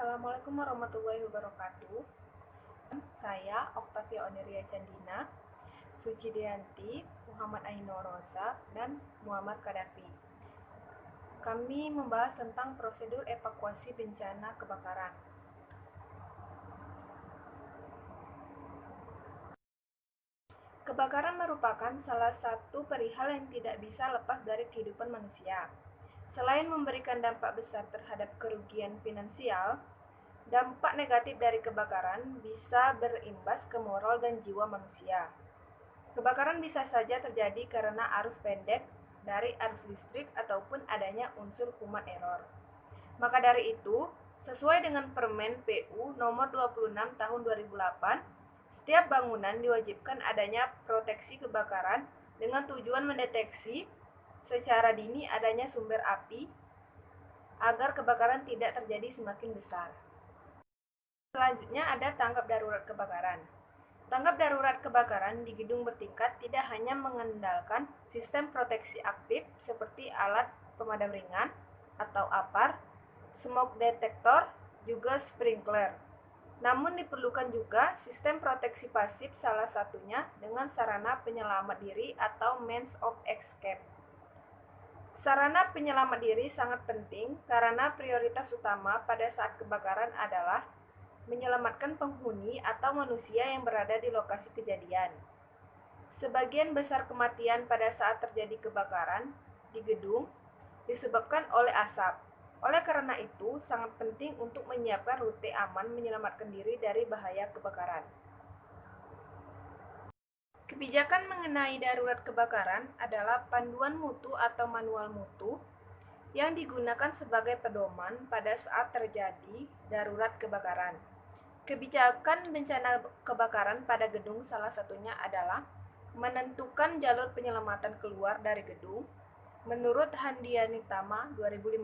Assalamualaikum warahmatullahi wabarakatuh. Saya Oktavia Oneria Candina, Sucidianti, Muhammad Aino Rosa, dan Muhammad Kadafi. Kami membahas tentang prosedur evakuasi bencana kebakaran. Kebakaran merupakan salah satu perihal yang tidak bisa lepas dari kehidupan manusia. Selain memberikan dampak besar terhadap kerugian finansial, dampak negatif dari kebakaran bisa berimbas ke moral dan jiwa manusia. Kebakaran bisa saja terjadi karena arus pendek dari arus listrik ataupun adanya unsur human error. Maka dari itu, sesuai dengan Permen PU nomor 26 tahun 2008, setiap bangunan diwajibkan adanya proteksi kebakaran dengan tujuan mendeteksi secara dini adanya sumber api agar kebakaran tidak terjadi semakin besar. Selanjutnya ada tanggap darurat kebakaran. Tanggap darurat kebakaran di gedung bertingkat tidak hanya mengandalkan sistem proteksi aktif seperti alat pemadam ringan atau APAR, smoke detector, juga sprinkler. Namun diperlukan juga sistem proteksi pasif, salah satunya dengan sarana penyelamat diri atau means of escape. Sarana penyelamat diri sangat penting karena prioritas utama pada saat kebakaran adalah menyelamatkan penghuni atau manusia yang berada di lokasi kejadian. Sebagian besar kematian pada saat terjadi kebakaran di gedung disebabkan oleh asap. Oleh karena itu, sangat penting untuk menyiapkan rute aman menyelamatkan diri dari bahaya kebakaran. Kebijakan mengenai darurat kebakaran adalah panduan mutu atau manual mutu yang digunakan sebagai pedoman pada saat terjadi darurat kebakaran. Kebijakan bencana kebakaran pada gedung salah satunya adalah menentukan jalur penyelamatan keluar dari gedung menurut Handianitama 2015.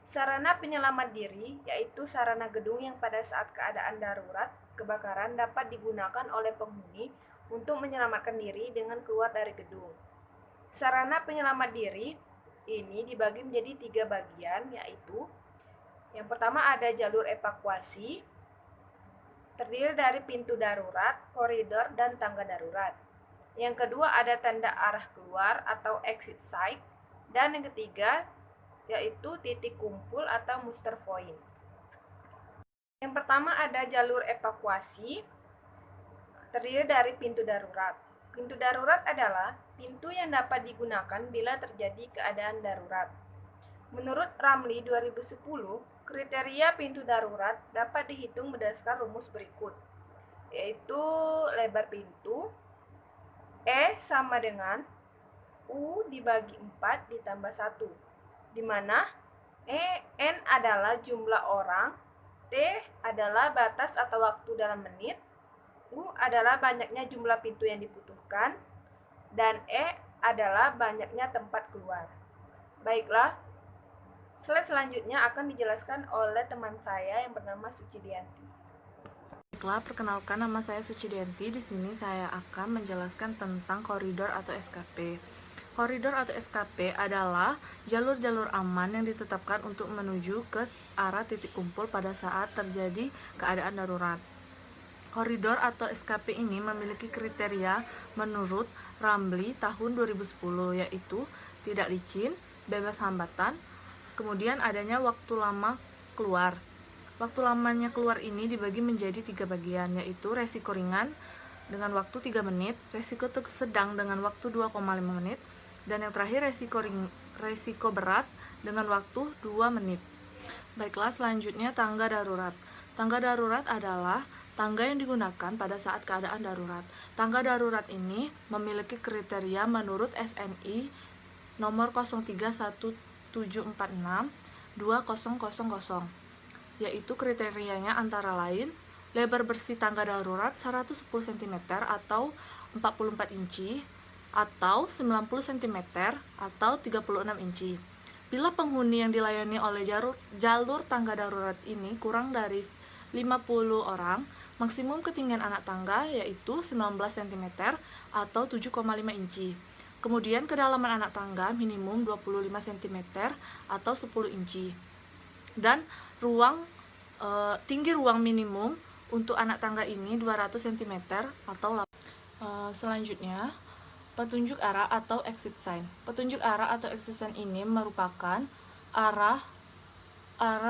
Sarana penyelamat diri yaitu sarana gedung yang pada saat keadaan darurat kebakaran dapat digunakan oleh penghuni untuk menyelamatkan diri dengan keluar dari gedung. Sarana penyelamat diri ini dibagi menjadi 3 bagian, yaitu yang pertama ada jalur evakuasi, terdiri dari pintu darurat, koridor, dan tangga darurat. Yang kedua ada tanda arah keluar atau exit site, dan yang ketiga yaitu titik kumpul atau muster point. Yang pertama ada jalur evakuasi, terdiri dari pintu darurat. Pintu darurat adalah pintu yang dapat digunakan bila terjadi keadaan darurat. Menurut Ramli 2010, kriteria pintu darurat dapat dihitung berdasarkan rumus berikut, yaitu lebar pintu E sama dengan U dibagi 4 ditambah 1, di mana N adalah jumlah orang, T adalah batas atau waktu dalam menit, U adalah banyaknya jumlah pintu yang dibutuhkan, dan E adalah banyaknya tempat keluar. Baiklah, slide selanjutnya akan dijelaskan oleh teman saya yang bernama Sucidianti. Baiklah, perkenalkan, nama saya Sucidianti. Di sini saya akan menjelaskan tentang koridor atau SKP. Koridor atau SKP adalah jalur-jalur aman yang ditetapkan untuk menuju ke arah titik kumpul pada saat terjadi keadaan darurat. Koridor atau SKP ini memiliki kriteria menurut Ramli tahun 2010, yaitu tidak licin, bebas hambatan, kemudian adanya waktu lama keluar. Waktu lamanya keluar ini dibagi menjadi 3 bagian, yaitu resiko ringan dengan waktu 3 menit, resiko sedang dengan waktu 2,5 menit, dan yang terakhir resiko berat dengan waktu 2 menit. Baiklah, selanjutnya tangga darurat. Tangga darurat adalah tangga yang digunakan pada saat keadaan darurat. Tangga darurat ini memiliki kriteria menurut SNI nomor 0317462000, yaitu kriterianya antara lain lebar bersih tangga darurat 110 cm atau 44 inci atau 90 cm atau 36 inci. Bila penghuni yang dilayani oleh jalur tangga darurat ini kurang dari 50 orang, maksimum ketinggian anak tangga yaitu 19 cm atau 7,5 inci. Kemudian kedalaman anak tangga minimum 25 cm atau 10 inci. Dan ruang tinggi ruang minimum untuk anak tangga ini 200 cm atau selanjutnya, petunjuk arah atau exit sign. Petunjuk arah atau exit sign ini merupakan arah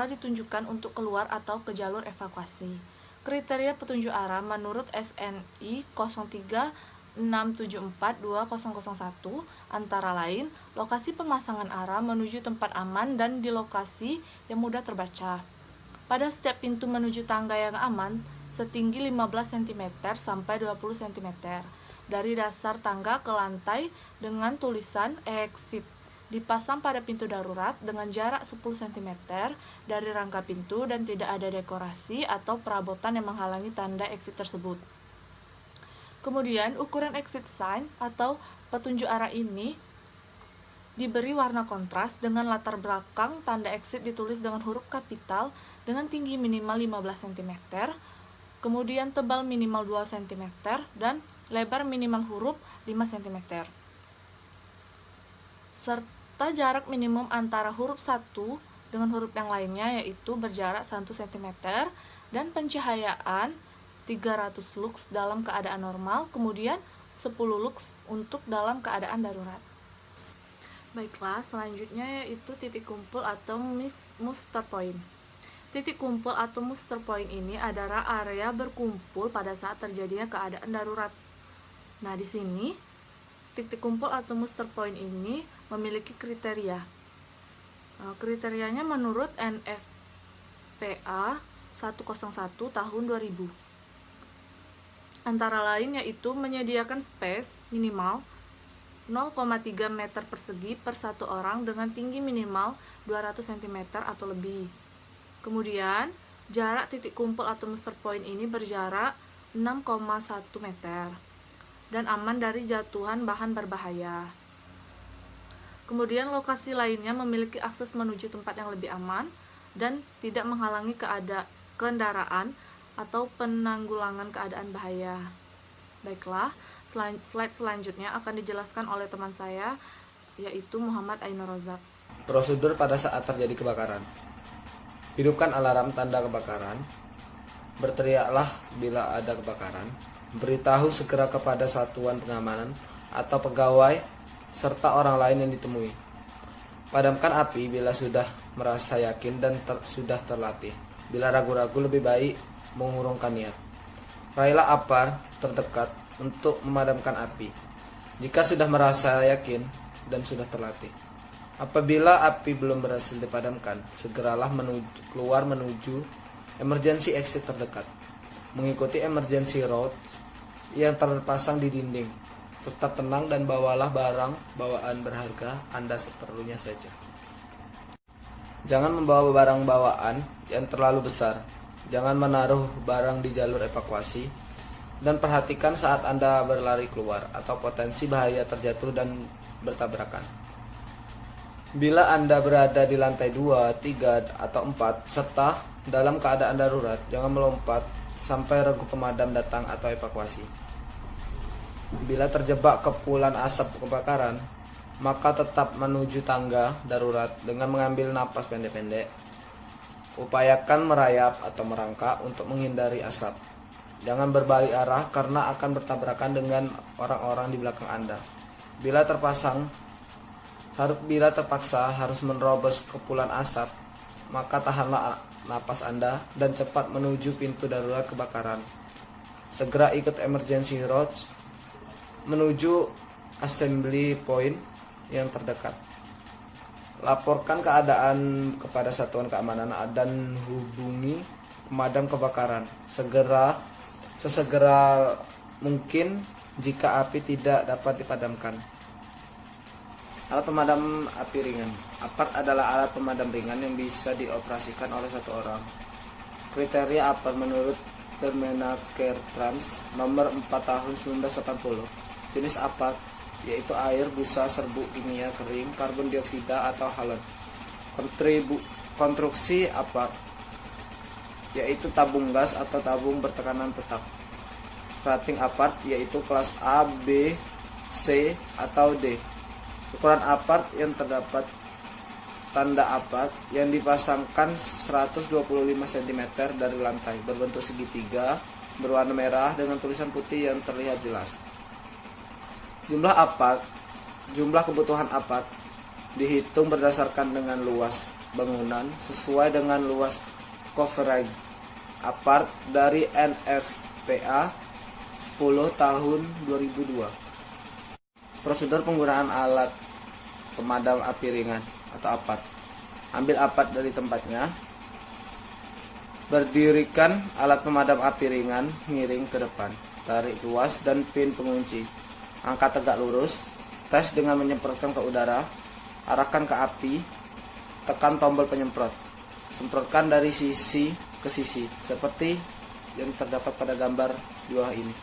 ditunjukkan untuk keluar atau ke jalur evakuasi. Kriteria petunjuk arah menurut SNI 0367420001 antara lain lokasi pemasangan arah menuju tempat aman dan di lokasi yang mudah terbaca. Pada setiap pintu menuju tangga yang aman setinggi 15 cm sampai 20 cm dari dasar tangga ke lantai dengan tulisan exit. Dipasang pada pintu darurat dengan jarak 10 cm dari rangka pintu dan tidak ada dekorasi atau perabotan yang menghalangi tanda exit tersebut. Kemudian, ukuran exit sign atau petunjuk arah ini diberi warna kontras dengan latar belakang tanda exit ditulis dengan huruf kapital dengan tinggi minimal 15 cm, kemudian tebal minimal 2 cm, dan lebar minimal huruf 5 cm. Serta jarak minimum antara huruf 1 dengan huruf yang lainnya yaitu berjarak 1 cm dan pencahayaan 300 lux dalam keadaan normal, kemudian 10 lux untuk dalam keadaan darurat. Baiklah, selanjutnya yaitu titik kumpul atau muster point. Titik kumpul atau muster point ini adalah area berkumpul pada saat terjadinya keadaan darurat. Nah, di sini titik kumpul atau muster point ini memiliki kriteria. Kriterianya menurut NFPA 101 tahun 2000. Antara lain yaitu menyediakan space minimal 0,3 meter persegi per satu orang dengan tinggi minimal 200 cm atau lebih. Kemudian, jarak titik kumpul atau muster point ini berjarak 6,1 meter dan aman dari jatuhan bahan berbahaya. Kemudian, lokasi lainnya memiliki akses menuju tempat yang lebih aman dan tidak menghalangi kendaraan atau penanggulangan keadaan bahaya. Baiklah, slide selanjutnya akan dijelaskan oleh teman saya, yaitu Muhammad Ainur Rozak. Prosedur pada saat terjadi kebakaran. Hidupkan alarm tanda kebakaran. Berteriaklah bila ada kebakaran. Beritahu segera kepada satuan pengamanan atau pegawai serta orang lain yang ditemui. Padamkan api bila sudah merasa yakin dan sudah terlatih. Bila ragu-ragu lebih baik mengurungkan niat. Raihlah apar terdekat untuk memadamkan api. Jika sudah merasa yakin dan sudah terlatih. Apabila api belum berhasil dipadamkan, segeralah keluar menuju emergency exit terdekat. Mengikuti emergency road yang terpasang di dinding. Tetap tenang dan bawalah barang bawaan berharga Anda seperlunya saja. Jangan membawa barang bawaan yang terlalu besar. Jangan menaruh barang di jalur evakuasi. Dan perhatikan saat Anda berlari keluar atau potensi bahaya terjatuh dan bertabrakan. Bila Anda berada di lantai 2, 3, atau 4 serta dalam keadaan darurat, jangan melompat sampai regu pemadam datang atau evakuasi. Bila terjebak kepulan asap kebakaran, maka tetap menuju tangga darurat dengan mengambil napas pendek-pendek. Upayakan merayap atau merangkak untuk menghindari asap. Jangan berbalik arah karena akan bertabrakan dengan orang-orang di belakang Anda. Bila terpaksa harus menerobos kepulan asap, maka tahanlah napas Anda dan cepat menuju pintu darurat kebakaran. Segera ikut emergency route menuju assembly point yang terdekat. Laporkan keadaan kepada satuan keamanan dan hubungi pemadam kebakaran sesegera mungkin jika api tidak dapat dipadamkan. Alat pemadam api ringan. Apart adalah alat pemadam ringan yang bisa dioperasikan oleh satu orang. Kriteria apart menurut Permenaker Trans nomor 4 tahun 1980. Jenis apart yaitu air, busa, serbuk kimia kering, karbon dioksida atau halon. Konstruksi apart yaitu tabung gas atau tabung bertekanan tetap. Rating apart yaitu kelas A, B, C, atau D. Ukuran apart yang terdapat tanda apart yang dipasangkan 125 cm dari lantai, berbentuk segitiga, berwarna merah dengan tulisan putih yang terlihat jelas. Jumlah kebutuhan apart dihitung berdasarkan dengan luas bangunan sesuai dengan luas coverage apart dari NFPA 10 tahun 2002. Prosedur penggunaan alat pemadam api ringan atau apart. Ambil apart dari tempatnya. Berdirikan alat pemadam api ringan miring ke depan. Tarik tuas dan pin pengunci. Angkat tegak lurus. Tes dengan menyemprotkan ke udara. Arahkan ke api. Tekan tombol penyemprot. Semprotkan dari sisi ke sisi seperti yang terdapat pada gambar di bawah ini.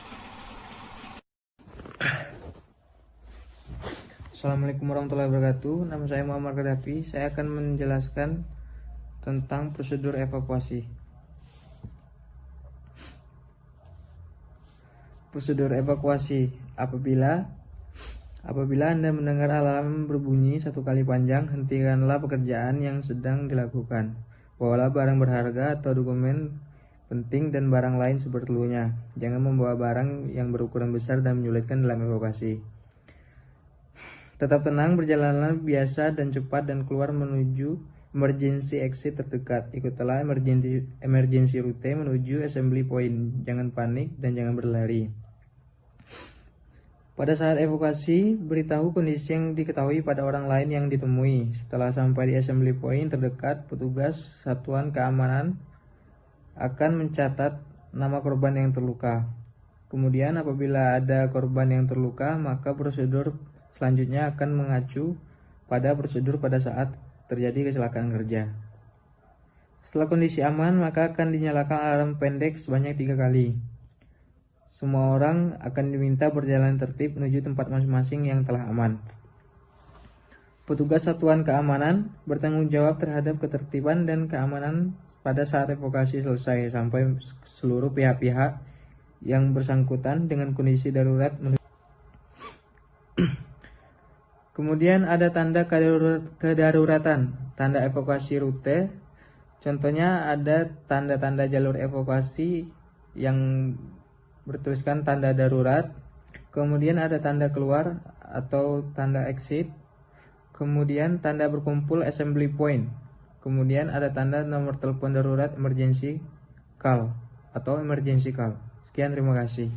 Assalamualaikum warahmatullahi wabarakatuh. Nama saya Muhammad Gaddafi. Saya akan menjelaskan tentang prosedur evakuasi. Prosedur evakuasi apabila Anda mendengar alarm berbunyi 1 kali panjang, hentikanlah pekerjaan yang sedang dilakukan. Bawalah barang berharga atau dokumen penting dan barang lain seperlunya. Jangan membawa barang yang berukuran besar dan menyulitkan dalam evakuasi. Tetap tenang, berjalanlah biasa dan cepat dan keluar menuju emergency exit terdekat. Ikutilah emergency route menuju assembly point. Jangan panik dan jangan berlari. Pada saat evakuasi, beritahu kondisi yang diketahui pada orang lain yang ditemui. Setelah sampai di assembly point terdekat, petugas satuan keamanan akan mencatat nama korban yang terluka. Kemudian apabila ada korban yang terluka, maka prosedur selanjutnya akan mengacu pada prosedur pada saat terjadi kecelakaan kerja. Setelah kondisi aman, maka akan dinyalakan alarm pendek sebanyak 3 kali. Semua orang akan diminta berjalan tertib menuju tempat masing-masing yang telah aman. Petugas satuan keamanan bertanggung jawab terhadap ketertiban dan keamanan pada saat evakuasi selesai sampai seluruh pihak-pihak yang bersangkutan dengan kondisi darurat. Kemudian ada tanda kedaruratan, tanda evakuasi rute. Contohnya ada tanda-tanda jalur evakuasi yang bertuliskan tanda darurat. Kemudian ada tanda keluar atau tanda exit. Kemudian tanda berkumpul assembly point. Kemudian ada tanda nomor telepon darurat emergency call atau emergency call. Sekian, terima kasih.